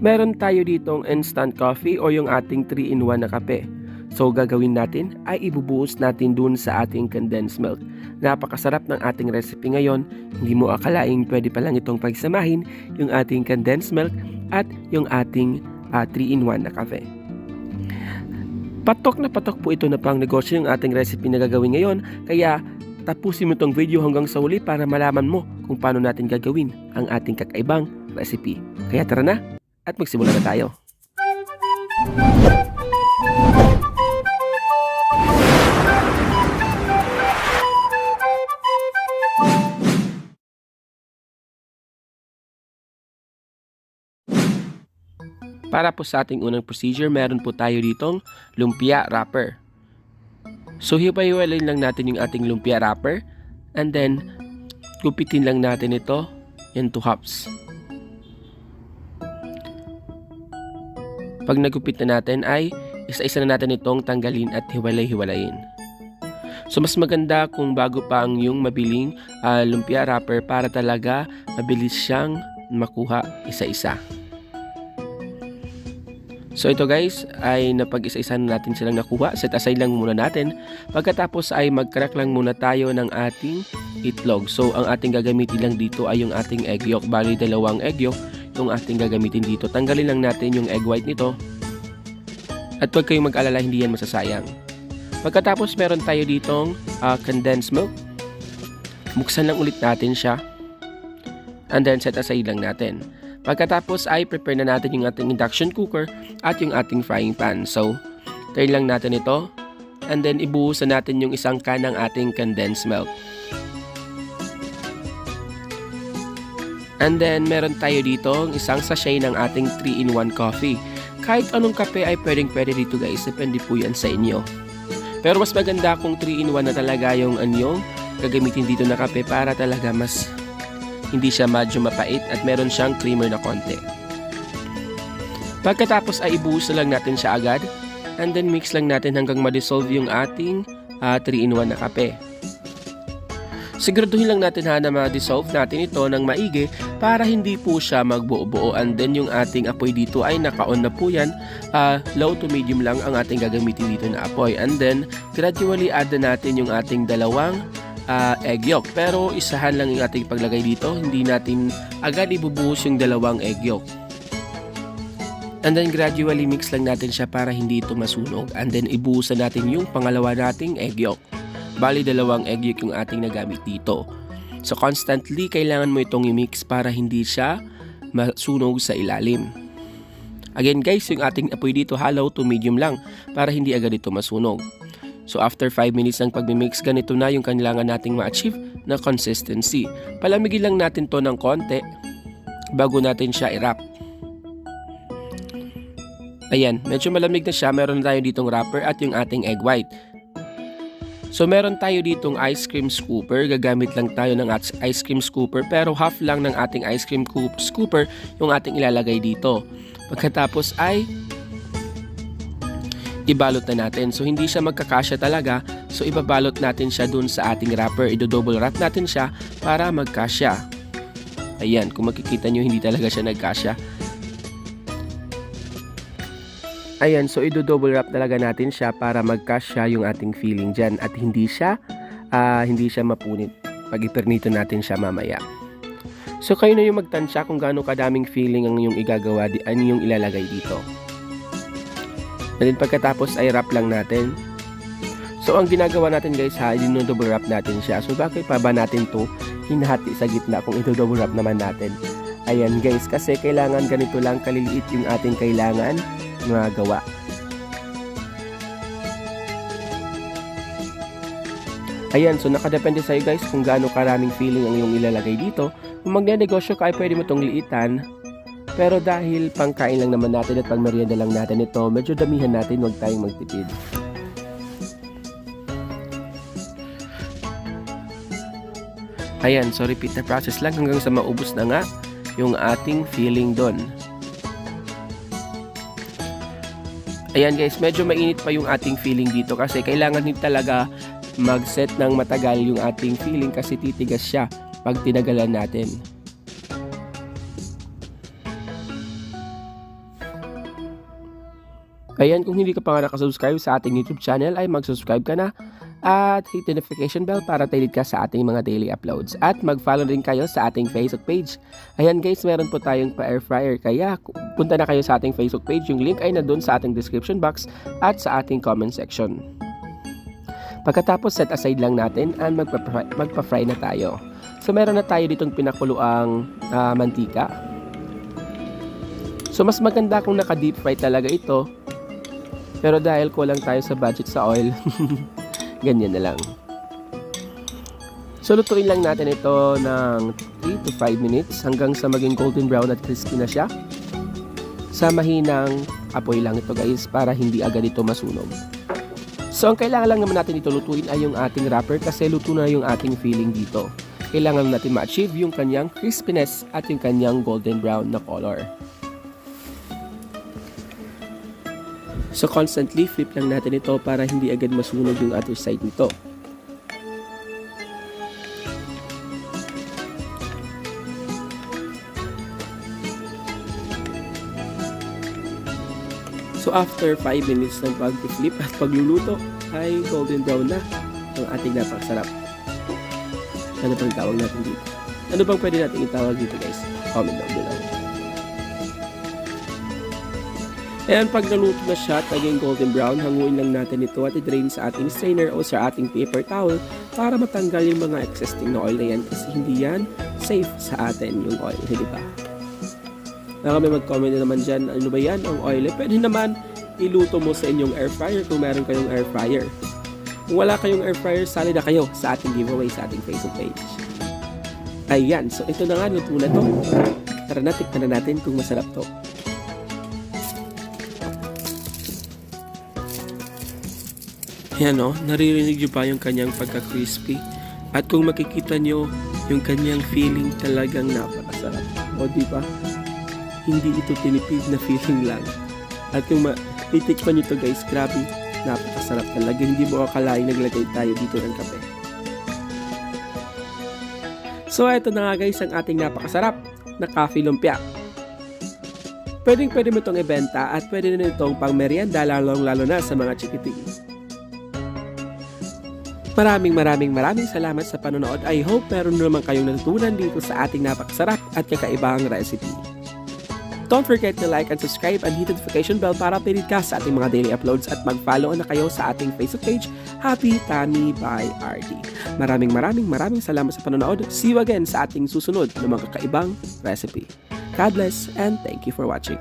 Meron tayo ditong instant coffee o yung ating 3-in-1 na kape. So gagawin natin ay ibubuhos natin dun sa ating condensed milk. Napakasarap ng ating recipe ngayon. Hindi mo akalaing pwede pa lang itong pagsamahin yung ating condensed milk at yung ating 3-in-1 na kape. Patok na patok po ito na pang negosyo yung ating recipe na gagawin ngayon. Kaya tapusin mo itong video hanggang sa huli para malaman mo kung paano natin gagawin ang ating kakaibang recipe. Kaya tara na at magsimula na tayo. Para po sa ating unang procedure, meron po tayo ditong lumpia wrapper. So hiwa-hiwalayin lang natin yung ating lumpia wrapper and then gupitin lang natin ito into halves. Pag nagupit na natin ay isa-isa na natin itong tanggalin at hiwalay-hiwalayin. So mas maganda kung bago pa ang yung mabiling lumpia wrapper para talaga mabilis siyang makuha isa-isa. So ito guys ay napag-isa-isa na natin silang nakuha. Set aside lang muna natin. Pagkatapos ay mag-crack lang muna tayo ng ating itlog. So ang ating gagamitin lang dito ay yung ating egg yolk. Bali 2 egg yolk yung ating gagamitin dito. Tanggalin lang natin yung egg white nito. At huwag kayong mag-alala, hindi yan masasayang. Pagkatapos meron tayo ditong condensed milk. Buksan lang ulit natin siya. And then set aside lang natin. Pagkatapos ay prepare na natin yung ating induction cooker at yung ating frying pan. So, turn lang natin ito. And then ibuhusan natin yung isang can ng ating condensed milk. And then meron tayo dito isang sachet ng ating 3-in-1 coffee. Kahit anong kape ay pwede dito guys. Depende po yan sa inyo. Pero mas maganda kung 3-in-1 na talaga yung gagamitin dito na kape para talaga mas hindi siya medyo mapait at meron siyang creamer na konti. Pagkatapos ay ibuhos lang natin siya agad and then mix lang natin hanggang ma-dissolve yung ating 3-in-1 na kape. Siguraduhin lang natin na ma-dissolve natin ito ng maigi para hindi po siya magbuo-buo, and then yung ating apoy dito ay naka-on na po yan. Low to medium lang ang ating gagamitin dito na apoy, and then gradually add na natin yung ating 2 egg yolk. Pero isahan lang yung ating paglagay dito. Hindi natin agad ibubuhos yung 2 egg yolk. And then gradually mix lang natin siya para hindi ito masunog. And then ibuhusan natin yung pangalawa nating egg yolk. Bali 2 egg yolk yung ating nagamit dito. So constantly kailangan mo itong i-mix para hindi siya masunog sa ilalim. Again guys, yung ating apoy dito hollow to medium lang para hindi agad ito masunog. So after 5 minutes ng pag-mix, ganito na yung kailangan nating ma-achieve na consistency. Palamigin lang natin to ng konti bago natin siya i-wrap. Ayan, medyo malamig na siya. Meron tayo ditong wrapper at yung ating egg white. So meron tayo ditong ice cream scooper. Gagamit lang tayo ng ice cream scooper pero half lang ng ating ice cream scooper yung ating ilalagay dito. Pagkatapos ay ibalot na natin. So hindi siya magkakasya talaga. So ibabalot natin siya dun sa ating wrapper. I-double wrap natin siya para magkasya. Ayan, kung makikita nyo hindi talaga siya nagkasya. Ayan, so i-double wrap talaga natin siya para magkasya yung ating filling dyan at hindi siya mapunit pag ipernito natin siya mamaya. So kayo na yung magtansya kung gaano kadaming filling ang yung igagawa, yung ilalagay dito. And then pagkatapos ay wrap lang natin. So ang ginagawa natin guys i-double wrap natin siya. So bakit pa ba natin to hinahati sa gitna kung i-double wrap naman natin? Ayan guys, kasi kailangan ganito lang kaliliit yung ating kailangan magawa. Ayan, so nakadepende sa'yo guys kung gaano karaming filling ang iyong ilalagay dito. Kung magne-negosyo ka ay pwede mo itong liitan. Pero dahil pangkain lang naman natin at pangmerienda lang natin ito, medyo damihan natin, huwag tayong magtipid. Ayan, so repeat na process lang hanggang sa maubos na nga yung ating filling doon. Ayan guys, medyo mainit pa yung ating filling dito kasi kailangan din talaga mag-set ng matagal yung ating filling kasi titigas siya pag tinagalan natin. Ayan, kung hindi ka pa nga nakasubscribe sa ating YouTube channel ay mag-subscribe ka na at hit the notification bell para tailid ka sa ating mga daily uploads. At mag-follow din kayo sa ating Facebook page. Ayan guys, meron po tayong pa-air fryer kaya punta na kayo sa ating Facebook page. Yung link ay nandun sa ating description box at sa ating comment section. Pagkatapos set aside lang natin at magpa-fry na tayo. So meron na tayo ditong pinakuluang mantika. So mas maganda kung naka-deep fry talaga ito. Pero dahil kulang tayo sa budget sa oil, ganyan na lang. So lutuin lang natin ito ng 3 to 5 minutes hanggang sa maging golden brown at crispy na siya. Sa mahinang apoy lang ito guys para hindi agad ito masunog. So ang kailangan lang naman natin ito lutuin ay yung ating wrapper kasi luto na yung ating filling dito. Kailangan natin ma-achieve yung kanyang crispiness at yung kanyang golden brown na color. So constantly flip lang natin ito para hindi agad masunog yung other side nito. So after 5 minutes ng pag-flip at pagluluto ay golden brown na ang ating napakasarap. Ano bang tawag natin dito? Ano bang pwede natin itawag dito guys? Comment down below. Ayan, pag naluto na siya at naging golden brown, hanguin lang natin ito at i-drain sa ating strainer o sa ating paper towel para matanggal yung mga existing na oil na yan kasi hindi yan safe sa atin yung oil, hindi ba? May mag-comment na naman dyan, ano ba yan ang oil? Pwede naman iluto mo sa inyong air fryer kung meron kayong air fryer. Kung wala kayong air fryer, sali na kayo sa ating giveaway sa ating Facebook page. Ayan, so ito na nga, luto na to. Tara na, tikman na natin kung masarap to. Yan o, naririnig nyo pa yung kanyang pagka-crispy. At kung makikita nyo, yung kanyang feeling talagang napakasarap. O diba? Hindi ito tinipid na feeling lang. At kung titikman nyo to guys, grabe, napakasarap talaga. Hindi mo akalain naglagay tayo dito ng kape. So ito na nga guys ang ating napakasarap na coffee lumpia. Pwede mo itong ibenta at pwede na itong pang merienda lalo na sa mga chikiting. Maraming salamat sa panonood. I hope meron naman kayong natutunan dito sa ating napakasarap at kakaibang recipe. Don't forget to like and subscribe and hit the notification bell para updated ka sa ating mga daily uploads at mag-follow na kayo sa ating Facebook page, Happy Tummy by RD. Maraming salamat sa panonood. See you again sa ating susunod na mga kakaibang recipe. God bless and thank you for watching.